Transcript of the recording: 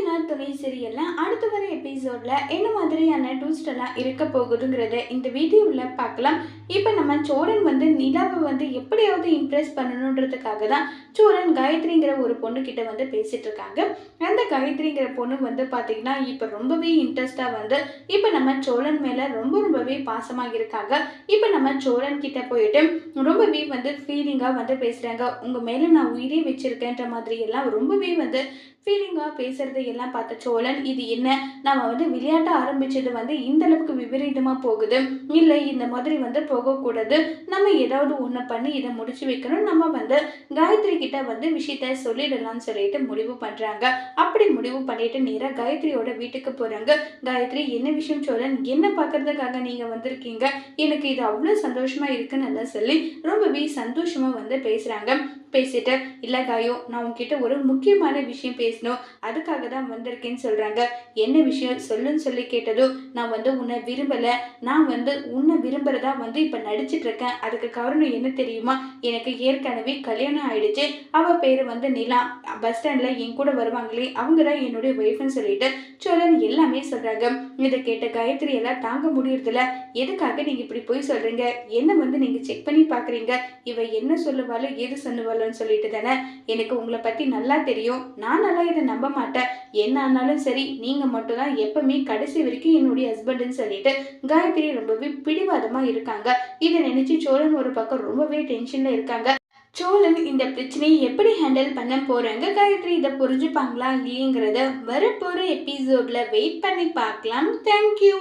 நீலா துணை சீரியல்ல அடுத்து வர எபிசோட்ல என்ன மாதிரியான ட்விஸ்ட் எல்லாம் இருக்க போகுதுங்கிறத இந்த வீடியோவில் பார்க்கலாம். இப்போ நம்ம சோழன் நிலாவை எப்படியாவது இம்ப்ரெஸ் பண்ணணுன்றதுக்காக தான் சோழன் காயத்ரிங்கிற ஒரு பொண்ணு கிட்ட பேசிட்டு இருக்காங்க. அந்த காயத்ரிங்கிற பொண்ணு பார்த்தீங்கன்னா இப்போ ரொம்பவே இன்ட்ரெஸ்டாக இப்போ நம்ம சோழன் மேலே ரொம்பவே பாசமாக இருக்காங்க. இப்போ நம்ம சோழன் கிட்ட போயிட்டு ரொம்பவே ஃபீலிங்காக பேசுகிறாங்க. உங்கள் மேலே நான் உயிரே வச்சிருக்கேன்ற மாதிரி எல்லாம் ரொம்பவே ஃபீலிங்காக பேசுறது எல்லாம் பார்த்த சோழன், இது என்ன நம்ம விளையாட்ட ஆரம்பிச்சது இந்த அளவுக்கு விபரீதமாக போகுது, இல்லை இந்த மாதிரி போகக்கூடாது, நம்ம ஏதாவது ஒன்று பண்ணி இதை முடிச்சு வைக்கணும், நம்ம காயத்ரி கிட்ட விஷயத்த சொல்லிடலாம்னு சொல்லிட்டு முடிவு பண்ணுறாங்க. அப்படி முடிவு பண்ணிட்டு நேராக காயத்ரியோட வீட்டுக்கு போகிறாங்க. காயத்ரி, என்ன விஷயம் சோழன், என்ன பார்க்கறதுக்காக நீங்கள் வந்திருக்கீங்க, எனக்கு இது அவ்வளோ சந்தோஷமாக இருக்குன்னு சொல்லி ரொம்பவே சந்தோஷமாக பேசுகிறாங்க. பேசிட்டு, இல்லை காயோ, நான் உங்ககிட்ட ஒரு முக்கியமான விஷயம் பேசணும், அதுக்காக தான் வந்திருக்கேன்னு சொல்கிறாங்க. என்ன விஷயம் சொல்லுன்னு சொல்லி கேட்டதும், நான் உன்னை விரும்பலை, நான் உன்னை விரும்புகிறதா இப்போ நடிச்சிட்டு இருக்கேன். அதுக்கு காரணம் என்ன தெரியுமா, எனக்கு ஏற்கனவே கல்யாணம் ஆயிடுச்சு, அவள் பேர் நிலா, பஸ் ஸ்டாண்டில் என் கூட வருவாங்களே அவங்க தான் என்னுடைய ஒய்ஃப்னு சொல்லிட்டு சோழன் எல்லாமே சொல்கிறாங்க. இதை கேட்ட காயத்ரி எல்லாம் தாங்க முடியறதில்ல. எதுக்காக நீங்கள் இப்படி போய் சொல்கிறீங்க, என்ன நீங்கள் செக் பண்ணி பார்க்குறீங்க, இவ என்ன சொல்லுவாளோ எது சொல்லுவாளோன்னு சொல்லிட்டு தானே, எனக்கு உங்களை பற்றி நல்லா தெரியும், நான் நல்லா இதை நம்ப மாட்டேன், என்ன ஆனாலும் சரி நீங்கள் மட்டும் தான் எப்பவுமே கடைசி வரைக்கும் என்னுடைய ஹஸ்பண்டுன்னு சொல்லிட்டு காயத்ரி ரொம்பவே பிடிவாதமாக இருக்காங்க. இதை நினைச்சு சோழன் ஒரு பக்கம் ரொம்பவே டென்ஷன்ல இருக்காங்க. சோழன் இந்த பிரச்சனையை எப்படி ஹேண்டில் பண்ண போறாங்க, காயத்ரி இதை புரிஞ்சுப்பாங்களா இல்லைங்கிறத வரப்போற எபிசோட்ல வெயிட் பண்ணி பார்க்கலாம். தேங்க்யூ.